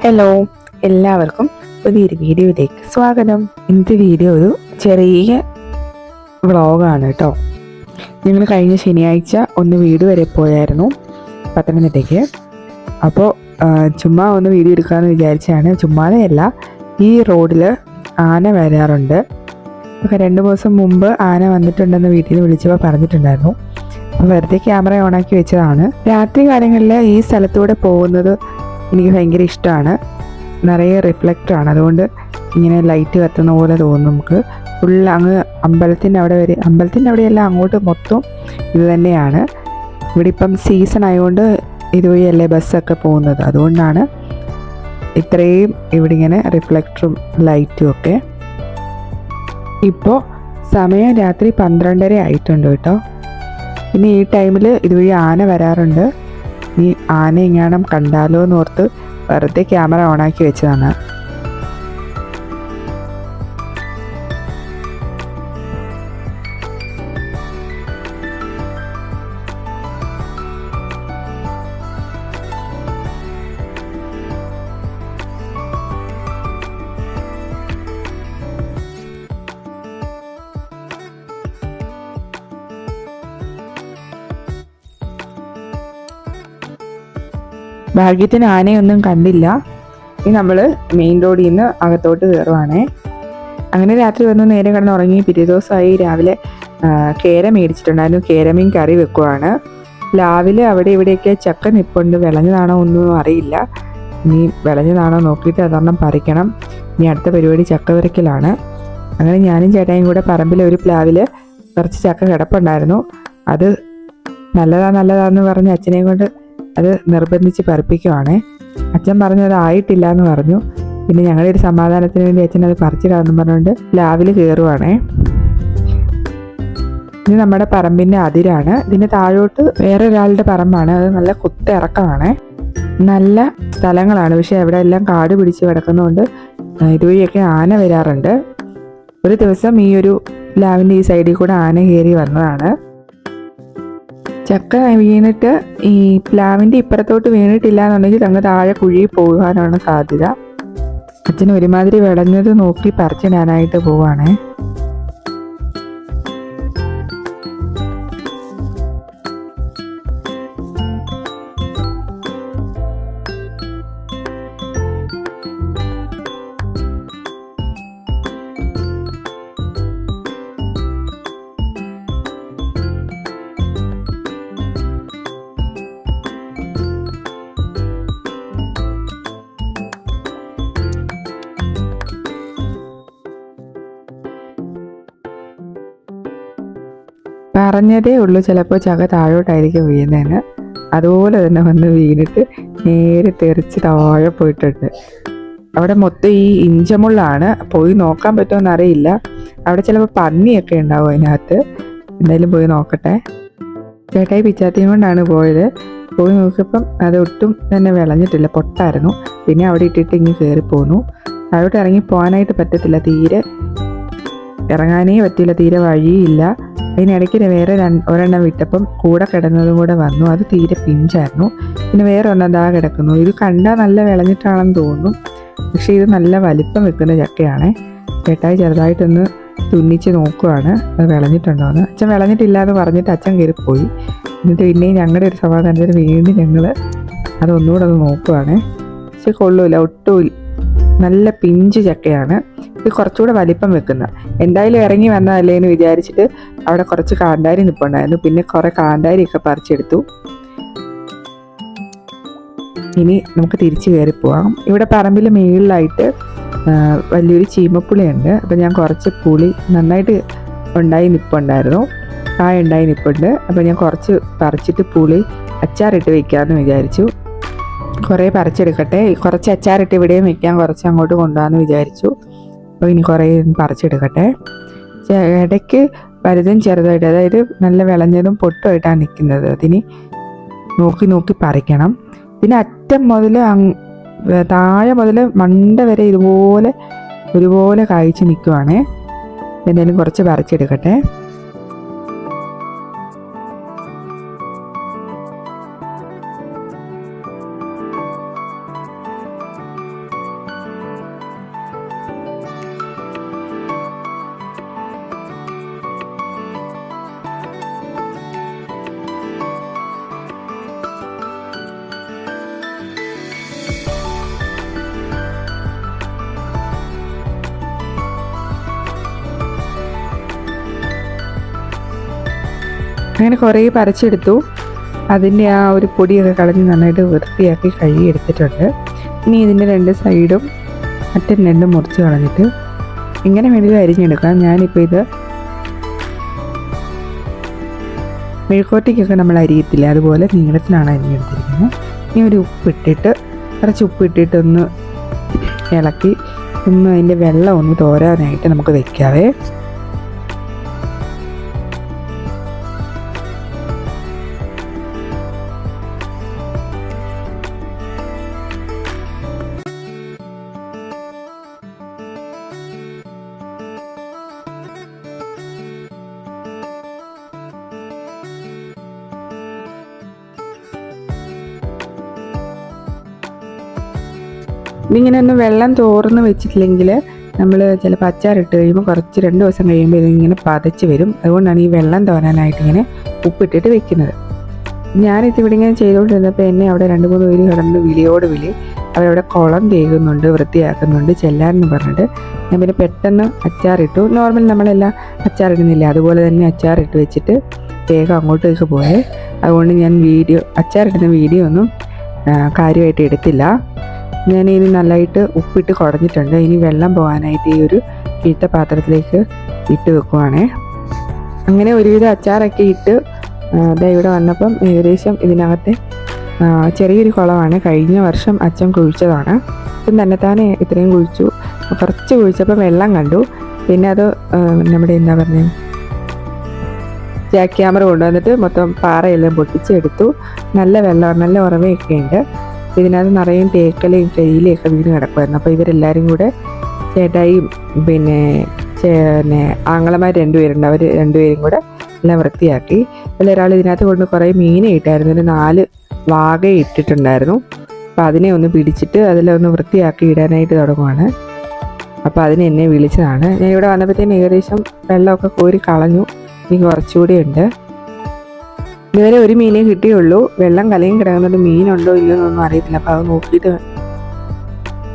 Hello, എല്ലാവർക്കും പുതിയൊരു വീഡിയോയിലേക്ക് സ്വാഗതം. ഇന്നത്തെ വീഡിയോ ഒരു ചെറിയ വ്ളോഗാണ് കേട്ടോ. ഞങ്ങൾ കഴിഞ്ഞ ശനിയാഴ്ച ഒന്ന് വീട് വരെ പോയായിരുന്നു പത്തനംതിട്ടയ്ക്ക്. അപ്പോൾ ചുമ്മാ ഒന്ന് വീഡിയോ എടുക്കാമെന്ന് വിചാരിച്ചാണ്. ചുമ്മാതെയല്ല, ഈ റോഡിൽ ആന വരാറുണ്ട്. ഒക്കെ 2 ദിവസം മുമ്പ് ആന വന്നിട്ടുണ്ടെന്ന് വീട്ടിൽ നിന്ന് വിളിച്ചപ്പോൾ പറഞ്ഞിട്ടുണ്ടായിരുന്നു. അപ്പോൾ വെറുതെ ക്യാമറ ഓണാക്കി വെച്ചതാണ്. രാത്രി കാലങ്ങളിൽ ഈ സ്ഥലത്തൂടെ പോകുന്നത് എനിക്ക് ഭയങ്കര ഇഷ്ടമാണ്. നിറയെ റിഫ്ലക്ടറാണ്, അതുകൊണ്ട് ഇങ്ങനെ ലൈറ്റ് കത്തുന്ന പോലെ തോന്നും നമുക്ക്. ഫുള്ള് അങ്ങ് അമ്പലത്തിൻ്റെ അവിടെ വരെ, അമ്പലത്തിൻ്റെ അവിടെയല്ല, അങ്ങോട്ട് മൊത്തം ഇത് തന്നെയാണ്. ഇവിടെ ഇപ്പം സീസൺ ആയതുകൊണ്ട് ഇതുവഴിയല്ലേ ബസ്സൊക്കെ പോകുന്നത്, അതുകൊണ്ടാണ് ഇത്രയും ഇവിടെ ഇങ്ങനെ റിഫ്ലക്ടറും ലൈറ്റും ഒക്കെ. ഇപ്പോൾ സമയം രാത്രി 12:30 ആയിട്ടുണ്ട് കേട്ടോ. പിന്നെ ഈ ടൈമിൽ ഇതുവഴി ആന വരാറുണ്ട്. ഈ ആന എങ്ങാനും കണ്ടാലോ എന്നോർത്ത് വെറുതെ ക്യാമറ ഓണാക്കി വെച്ചതാണ്. ഭാഗ്യത്തിന് ആനയൊന്നും കണ്ടില്ല. ഇനി നമ്മൾ മെയിൻ റോഡിൽ നിന്ന് അകത്തോട്ട് കയറുവാണേ. അങ്ങനെ രാത്രി വന്ന് നേരെ കിടന്ന് ഉറങ്ങി. പിറ്റേ ദിവസമായി രാവിലെ കേര മേടിച്ചിട്ടുണ്ടായിരുന്നു. കേരമീൻ കറി വെക്കുവാണ്. പ്ലാവിൽ അവിടെ ഇവിടെയൊക്കെ ചക്ക നിപ്പുണ്ട്. വിളഞ്ഞതാണോ ഒന്നും അറിയില്ല. ഇനി വിളഞ്ഞതാണോ നോക്കിയിട്ട് അതൊരെണ്ണം പറിക്കണം. ഇനി അടുത്ത പരിപാടി ചക്ക വരയ്ക്കലാണ്. അങ്ങനെ ഞാനും ചേട്ടായും കൂടെ പറമ്പിൽ ഒരു പ്ലാവിൽ കുറച്ച് ചക്ക കിടപ്പുണ്ടായിരുന്നു. അത് നല്ലതാന്ന് പറഞ്ഞ് അച്ഛനെയും കൊണ്ട് അത് നിർബന്ധിച്ച് പറിപ്പിക്കുവാണേ. അച്ഛൻ പറഞ്ഞു അത് ആയിട്ടില്ല എന്ന് പറഞ്ഞു. പിന്നെ ഞങ്ങളുടെ ഒരു സമാധാനത്തിന് വേണ്ടി അച്ഛൻ അത് പറിച്ചിടാമെന്ന് പറഞ്ഞുകൊണ്ട് പ്ലാവിൽ കയറുവാണേ. ഇത് നമ്മുടെ പറമ്പിൻ്റെ അതിരാണ്. ഇതിൻ്റെ താഴോട്ട് വേറെ ഒരാളുടെ പറമ്പാണ്. അത് നല്ല കുത്തിറക്കമാണ്. നല്ല സ്ഥലങ്ങളാണ്, പക്ഷെ അവിടെ എല്ലാം കാട് പിടിച്ച് കിടക്കുന്നതുകൊണ്ട് ഇതുവഴിയൊക്കെ ആന വരാറുണ്ട്. ഒരു ദിവസം ഈ ഒരു പ്ലാവിൻ്റെ ഈ സൈഡിൽ കൂടെ ആന കയറി വന്നതാണ്. ചക്ക വീണിട്ട് ഈ പ്ലാവിൻ്റെ ഇപ്പുറത്തോട്ട് വീണിട്ടില്ല എന്നുണ്ടെങ്കിൽ അങ്ങ് താഴെ കുഴിയിൽ പോകാനാണ് സാധ്യത. അച്ഛൻ ഒരുമാതിരി വിളഞ്ഞത് നോക്കി പറിച്ചിടാനായിട്ട് പോവാണേ. പറഞ്ഞതേ ഉള്ളൂ ചിലപ്പോൾ ചക്ക താഴോട്ടായിരിക്കും വീഴുന്നതെന്ന്. അതുപോലെ തന്നെ വന്ന് വീണിട്ട് നേരെ തെറിച്ച് താഴെ പോയിട്ടുണ്ട്. അവിടെ മൊത്തം ഈ ഇഞ്ചമുള്ളാണ്. പോയി നോക്കാൻ പറ്റുമെന്ന് അറിയില്ല. അവിടെ ചിലപ്പോൾ പന്നിയൊക്കെ ഉണ്ടാവും അതിനകത്ത്. എന്തായാലും പോയി നോക്കട്ടെ. ചേട്ടായി പിച്ചാത്തിയും കൊണ്ടാണ് പോയത്. പോയി നോക്കിയപ്പം അത് ഒട്ടും തന്നെ വിളഞ്ഞിട്ടില്ല, പൊട്ടായിരുന്നു. പിന്നെ അവിടെ ഇട്ടിട്ട് ഇങ്ങനെ കയറിപ്പോന്നു. താഴോട്ട് ഇറങ്ങി പോകാനായിട്ട് പറ്റത്തില്ല, തീരെ ഇറങ്ങാനേ പറ്റില്ല, തീരെ വഴിയില്ല. അതിനിടയ്ക്ക് വേറെ ഒരെണ്ണം വിട്ടപ്പം കൂടെ കിടന്നതും കൂടെ വന്നു. അത് തീരെ പിഞ്ചായിരുന്നു. പിന്നെ വേറെ ഒരെണ്ണം ദാ കിടക്കുന്നു. ഇത് കണ്ടാൽ നല്ല വിളഞ്ഞിട്ടാണെന്ന് തോന്നുന്നു, പക്ഷേ ഇത് നല്ല വലിപ്പം വെക്കുന്ന ചക്കയാണ്. ചേട്ടായി ചെറുതായിട്ടൊന്ന് തുന്നിച്ച് നോക്കുവാണ് അത് വിളഞ്ഞിട്ടുണ്ടോയെന്ന്. അച്ഛൻ വിളഞ്ഞിട്ടില്ല എന്ന് പറഞ്ഞിട്ട് അച്ഛൻ കയറിപ്പോയി. എന്നിട്ട് പിന്നെയും ഞങ്ങളുടെ ഒരു സമാധാനത്തിന് വീണ്ടും ഞങ്ങൾ അതൊന്നുകൂടെ ഒന്ന് നോക്കുവാണ്. പക്ഷെ കൊള്ളൂല, ഒട്ടും നല്ല പിഞ്ച് ചക്കയാണ്. ഇത് കുറച്ചുകൂടെ വലിപ്പം വെക്കുന്ന. എന്തായാലും ഇറങ്ങി വന്നതല്ലേ എന്ന് വിചാരിച്ചിട്ട് അവിടെ കുറച്ച് കാന്താരി നിൽപ്പുണ്ടായിരുന്നു. പിന്നെ കുറേ കാന്താരിയൊക്കെ പറിച്ചെടുത്തു. ഇനി നമുക്ക് തിരിച്ച് കയറി പോവാം. ഇവിടെ പറമ്പിൽ മുകളിലായിട്ട് വലിയൊരു ചീമപ്പുളിയുണ്ട്. അപ്പം ഞാൻ കുറച്ച് പുളി നന്നായിട്ട് ഉണ്ടായി നിൽപ്പുണ്ടായിരുന്നു, ഉണ്ടായി നിൽപ്പുണ്ട്. അപ്പം ഞാൻ കുറച്ച് പറിച്ചിട്ട് പുളി അച്ചാറിട്ട് വയ്ക്കാമെന്ന് വിചാരിച്ചു. കുറേ പറിച്ചെടുക്കട്ടെ, കുറച്ച് അച്ചാറിട്ട് ഇവിടെയും വയ്ക്കാം, കുറച്ച് അങ്ങോട്ട് കൊണ്ടുപോകാമെന്ന് വിചാരിച്ചു. അപ്പോൾ ഇനി കുറേ പറിച്ചെടുക്കട്ടെ. ഇടയ്ക്ക് വലുതും ചെറുതായിട്ട്, അതായത് നല്ല വിളഞ്ഞതും പൊട്ടുമായിട്ടാണ് നിൽക്കുന്നത്. അതിന് നോക്കി നോക്കി പറിക്കണം. ഇതിന് അറ്റം മുതൽ താഴെ മുതൽ മണ്ട വരെ ഒരുപോലെ കായ്ച്ച് നിൽക്കുവാണേ. എന്തായാലും കുറച്ച് പറിച്ചെടുക്കട്ടെ. അങ്ങനെ കുറേ പറിച്ചെടുത്തു. അതിൻ്റെ ആ ഒരു പൊടിയൊക്കെ കളഞ്ഞ് നന്നായിട്ട് വൃത്തിയാക്കി കഴുകിയെടുത്തിട്ടുണ്ട്. ഇനി ഇതിൻ്റെ 2 സൈഡും അറ്റം രണ്ടും മുറിച്ച് കളഞ്ഞിട്ട് ഇങ്ങനെ വേണമെങ്കിലും അരിഞ്ഞെടുക്കാം. ഞാനിപ്പോൾ ഇത് മെഴുക്കോട്ടയ്ക്കൊക്കെ നമ്മൾ അരിയത്തില്ല, അതുപോലെ നീളത്തിലാണ് അരിഞ്ഞെടുത്തിരിക്കുന്നത്. ഇനി ഒരു ഉപ്പിട്ടിട്ട് കുറച്ച് ഉപ്പിട്ടിട്ട് ഒന്ന് ഇളക്കി ഒന്ന് അതിൻ്റെ വെള്ളം ഒന്ന് തോരാനായിട്ട് നമുക്ക് വെക്കാവേ. ഇതിങ്ങനെ ഒന്ന് വെള്ളം തോർന്ന് വെച്ചിട്ടില്ലെങ്കിൽ നമ്മൾ ചിലപ്പോൾ അച്ചാറിട്ട് കഴിയുമ്പോൾ കുറച്ച് 2 ദിവസം കഴിയുമ്പോൾ ഇതിങ്ങനെ പതച്ച് വരും. അതുകൊണ്ടാണ് ഈ വെള്ളം തോരാനായിട്ട് ഇങ്ങനെ ഉപ്പിട്ടിട്ട് വെക്കുന്നത്. ഞാനിതിവിടെ ഇങ്ങനെ ചെയ്തുകൊണ്ടിരുന്നപ്പോൾ എന്നെ അവിടെ 2-3 പേര് കിടന്ന് വിളിയോട് വിളി. അവരവിടെ കുളം തേകുന്നുണ്ട്, വൃത്തിയാക്കുന്നുണ്ട്, ചെല്ലാനെന്ന് പറഞ്ഞിട്ട് ഞാൻ പിന്നെ പെട്ടെന്ന് അച്ചാറിട്ടു. നോർമൽ നമ്മളെല്ലാം അച്ചാറിടുന്നില്ല, അതുപോലെ തന്നെ അച്ചാറിട്ട് വെച്ചിട്ട് വേഗം അങ്ങോട്ടേക്ക് പോയേ. അതുകൊണ്ട് ഞാൻ അച്ചാറിടുന്ന വീഡിയോ ഒന്നും കാര്യമായിട്ട് എടുത്തില്ല. ഞാനിനി നല്ലതായിട്ട് ഉപ്പിട്ട് കുടഞ്ഞിട്ടുണ്ട്. ഇനി വെള്ളം പോകാനായിട്ട് ഈ ഒരു കീഴ്ത്ത പാത്രത്തിലേക്ക് ഇട്ട് വെക്കുവാണേ. അങ്ങനെ ഒരുവിധം അച്ചാറൊക്കെ ഇട്ട് ഇവിടെ വന്നപ്പം ഏകദേശം ഇതിനകത്തെ ചെറിയൊരു കുളമാണ്. കഴിഞ്ഞ വർഷം അച്ഛൻ കുഴിച്ചതാണ്. ഇപ്പം തന്നെത്താനെ ഇത്രയും കുഴിച്ചു. കുറച്ച് കുഴിച്ചപ്പോൾ വെള്ളം കണ്ടു. പിന്നെ അത് നമ്മുടെ എന്താ പറയുക, ജാക്ക് ക്യാമറ കൊണ്ടുവന്നിട്ട് മൊത്തം പാറയെല്ലാം പൊട്ടിച്ചെടുത്തു. നല്ല വെള്ളം, നല്ല ഉറവയൊക്കെ ഉണ്ട്. ഇതിനകത്ത് നിറയും തേക്കലയും കരിയിലയൊക്കെ വീണ് കിടക്കുമായിരുന്നു. അപ്പോൾ ഇവരെല്ലാവരും കൂടെ, ചേട്ടായിയും പിന്നെ ആങ്ങളമാർ 2 പേരുണ്ട്, അവർ 2 പേരും കൂടെ എല്ലാം വൃത്തിയാക്കി. അതിലൊരാൾ ഇതിനകത്ത് കൊണ്ട് കുറേ മീനെ ഇട്ടായിരുന്നു. ഒരു 4 വാഗ ഇട്ടിട്ടുണ്ടായിരുന്നു. അപ്പോൾ അതിനെ ഒന്ന് പിടിച്ചിട്ട് അതിലൊന്ന് വൃത്തിയാക്കി ഇടാനായിട്ട് തുടങ്ങുവാണ്. അപ്പോൾ അതിന് എന്നെ വിളിച്ചതാണ്. ഞാൻ ഇവിടെ വന്നപ്പോഴത്തേന് ഏകദേശം വെള്ളമൊക്കെ കോരി കളഞ്ഞു. ഇനി കുറച്ചുകൂടി ഉണ്ട്. ഇതുവരെ ഒരു മീനേ കിട്ടിയുള്ളൂ. വെള്ളം കലയും കിടക്കുന്നത് മീനുണ്ടോ ഇല്ലയോ എന്നൊന്നും അറിയത്തില്ല. അപ്പോൾ അത്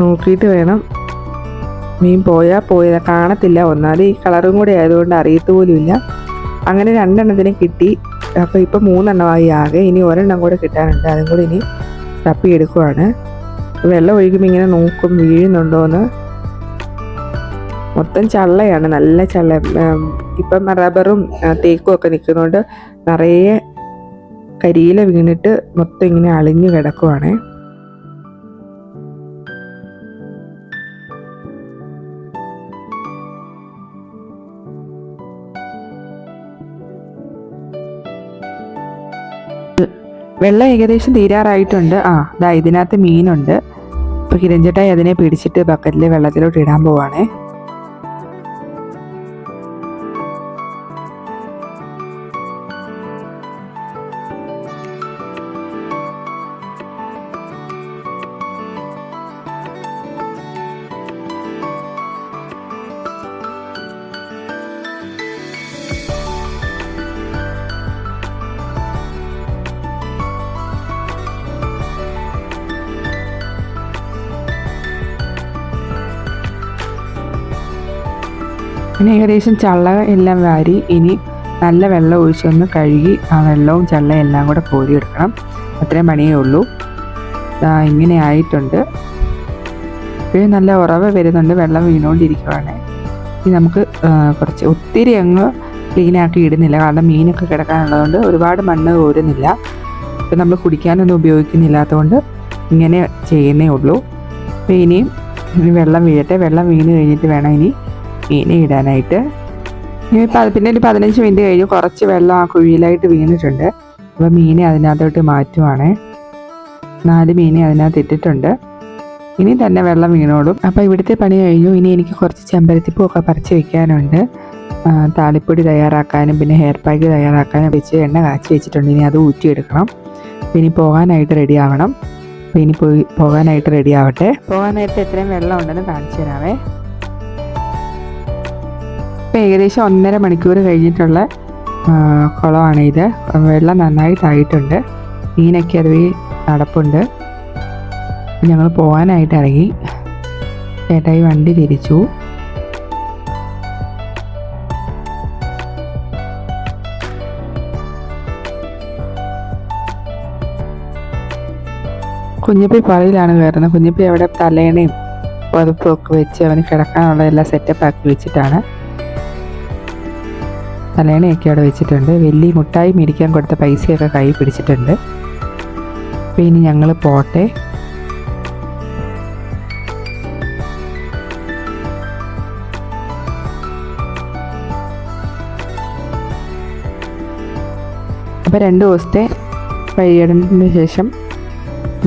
നോക്കിയിട്ട് വേണം. മീൻ പോയതാ കാണത്തില്ല. ഒന്നാമത് ഈ കളറും കൂടെ ആയതുകൊണ്ട് അറിയത്തുപോലുമില്ല. അങ്ങനെ 2 എണ്ണത്തിനെ കിട്ടി. അപ്പോൾ ഇപ്പോൾ 3 എണ്ണമായി ആകെ. ഇനി 1 എണ്ണം കൂടെ കിട്ടാനുണ്ട്. അതും കൂടി ഇനി തപ്പിയെടുക്കുവാണ്. വെള്ളം ഒഴിക്കുമ്പോൾ ഇങ്ങനെ നോക്കും വീഴുന്നുണ്ടോയെന്ന്. മൊത്തം ചള്ളയാണ്, നല്ല ചള്ള. ഇപ്പം റബ്ബറും തേക്കും ഒക്കെ നിൽക്കുന്നതുകൊണ്ട് നിറയെ കരിയില വീണിട്ട് മൊത്തം ഇങ്ങനെ അളിഞ്ഞു കിടക്കുവാണ്. വെള്ളം ഏകദേശം തീരാറായിട്ടുണ്ട്. ഇതിനകത്ത് മീനുണ്ട്. ഇപ്പോൾ കിരഞ്ചേട്ടായി അതിനെ പിടിച്ചിട്ട് ബക്കറ്റിൽ വെള്ളത്തിലോട്ട് ഇടാൻ പോവാണേ. പിന്നെ ഏകദേശം ചള്ള എല്ലാം വാരി ഇനി നല്ല വെള്ളം ഒഴിച്ചൊന്ന് കഴുകി ആ വെള്ളവും ചള്ളയും എല്ലാം കൂടെ കോരിയെടുക്കണം. അത്രയും പണിയേ ഉള്ളൂ. ഇങ്ങനെ ആയിട്ടുണ്ട്. ഇപ്പോഴും നല്ല ഉറവ് വരുന്നുണ്ട്, വെള്ളം വീണുകൊണ്ടിരിക്കുവാണ്. ഇനി നമുക്ക് ഒത്തിരി അങ്ങ് ക്ലീനാക്കി ഇടുന്നില്ല, കാരണം മീനൊക്കെ കിടക്കാനുള്ളതുകൊണ്ട് ഒരുപാട് മണ്ണ് കോരുന്നില്ല. ഇപ്പം നമ്മൾ കുടിക്കാനൊന്നും ഉപയോഗിക്കുന്നില്ലാത്തതുകൊണ്ട് ഇങ്ങനെ ചെയ്യുന്നേ ഉള്ളൂ. അപ്പോൾ ഇനി വെള്ളം വീഴട്ടെ. വെള്ളം വീണ് കഴിഞ്ഞിട്ട് വേണം ഇനി മീനെ ഇടാനായിട്ട്. പിന്നെ ഒരു 15 മിനിറ്റ് കഴിഞ്ഞ് കുറച്ച് വെള്ളം ആ കുഴിയിലായിട്ട് വീണിട്ടുണ്ട്. അപ്പോൾ മീനെ അതിനകത്തോട്ട് മാറ്റുവാണ്. 4 മീനെ അതിനകത്ത് ഇട്ടിട്ടുണ്ട്. ഇനി തന്നെ വെള്ളം വീണോളും. അപ്പോൾ ഇവിടുത്തെ പണി കഴിഞ്ഞു. ഇനി എനിക്ക് കുറച്ച് ചെമ്പരത്തിപ്പൂവൊക്കെ പറിച്ച് വെക്കാനുണ്ട്. താളിപ്പൊടി തയ്യാറാക്കാനും പിന്നെ ഹെയർ പാക്ക് തയ്യാറാക്കാനും വെച്ച് എണ്ണ കാച്ചി വെച്ചിട്ടുണ്ട്. ഇനി അത് ഊറ്റിയെടുക്കണം. ഇനി പോകാനായിട്ട് റെഡി ആവണം. അപ്പോൾ ഇനി പോകാനായിട്ട് റെഡി ആവട്ടെ. പോകാനായിട്ട് എത്രയും വെള്ളം ഉണ്ടെന്ന് കാണിച്ചു തരാവേ. ഇപ്പോൾ ഏകദേശം 1.5 മണിക്കൂർ കഴിഞ്ഞിട്ടുള്ള കുളമാണ് ഇത്. വെള്ളം നന്നായിട്ടായിട്ടുണ്ട്. മീനൊക്കെ അതുവഴി നടപ്പുണ്ട്. ഞങ്ങൾ പോകാനായിട്ട് ഇറങ്ങി. ചേട്ടായി വണ്ടി തിരിച്ചു. കുഞ്ഞപ്പി പറയിലാണ് കയറുന്നത്. കുഞ്ഞപ്പി അവിടെ തലേണയും പുതപ്പും ഒക്കെ വെച്ച് അവന് കിടക്കാനുള്ള എല്ലാം സെറ്റപ്പ് ആക്കി വെച്ചിട്ടാണ്. തലേണയൊക്കെ അവിടെ വെച്ചിട്ടുണ്ട്. വലിയ മുട്ടായി മേടിക്കാൻ കൊടുത്ത പൈസയൊക്കെ കൈ പിടിച്ചിട്ടുണ്ട്. അപ്പോൾ ഇനി ഞങ്ങൾ പോട്ടെ. അപ്പോൾ 2 ദിവസത്തെ പര്യടനത്തിന് ശേഷം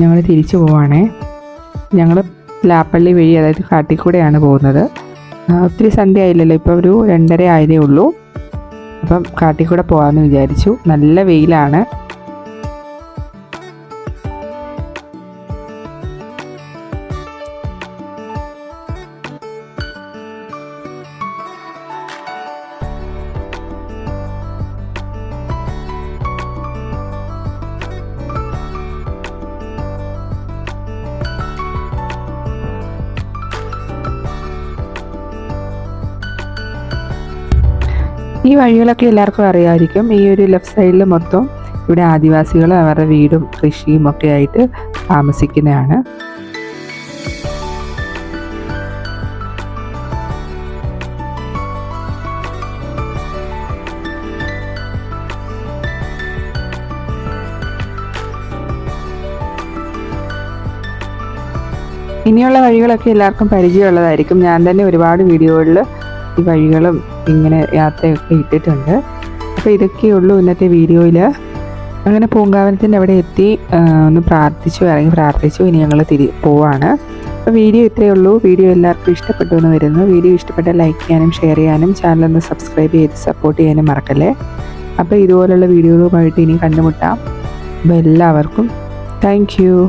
ഞങ്ങൾ തിരിച്ചു പോവാണേ. ഞങ്ങൾ ലാപ്പള്ളി വഴി, അതായത് കാട്ടിക്കൂടെയാണ് പോകുന്നത്. ഒത്തിരി സന്ധ്യ ആയില്ലല്ലോ, ഇപ്പോൾ ഒരു 2:30 ആയതേ ഉള്ളൂ. അപ്പം കാട്ടിക്കൂടെ പോകാമെന്ന് വിചാരിച്ചു. നല്ല വെയിലാണ്. ഈ വഴികളൊക്കെ എല്ലാവർക്കും അറിയാമായിരിക്കും. ഈ ഒരു ലെഫ്റ്റ് സൈഡിൽ മൊത്തം ഇവിടെ ആദിവാസികൾ അവരുടെ വീടും കൃഷിയും ഒക്കെ ആയിട്ട് താമസിക്കുന്നതാണ്. ഇനിയുള്ള വഴികളൊക്കെ എല്ലാവർക്കും പരിചയമുള്ളതായിരിക്കും. ഞാൻ തന്നെ ഒരുപാട് വീഡിയോകളിൽ ഈ വഴികളും ഇങ്ങനെ യാത്രയൊക്കെ ഇട്ടിട്ടുണ്ട്. അപ്പോൾ ഇതൊക്കെയുള്ളൂ ഇന്നത്തെ വീഡിയോയിൽ. അങ്ങനെ പൂങ്കാവനത്തിൻ്റെ അവിടെ എത്തി ഒന്ന് ഇറങ്ങി പ്രാർത്ഥിച്ചു. ഇനി ഞങ്ങൾ പോവാണ്. അപ്പോൾ വീഡിയോ ഇത്രയേ ഉള്ളൂ. വീഡിയോ എല്ലാവർക്കും ഇഷ്ടപ്പെട്ടു എന്ന് വരുന്നു. വീഡിയോ ഇഷ്ടപ്പെട്ടാൽ ലൈക്ക് ചെയ്യാനും ഷെയർ ചെയ്യാനും ചാനലൊന്ന് സബ്സ്ക്രൈബ് ചെയ്ത് സപ്പോർട്ട് ചെയ്യാനും മറക്കല്ലേ. അപ്പോൾ ഇതുപോലുള്ള വീഡിയോകളുമായിട്ട് ഇനി കണ്ടുമുട്ടാം. അപ്പോൾ എല്ലാവർക്കും താങ്ക് യു.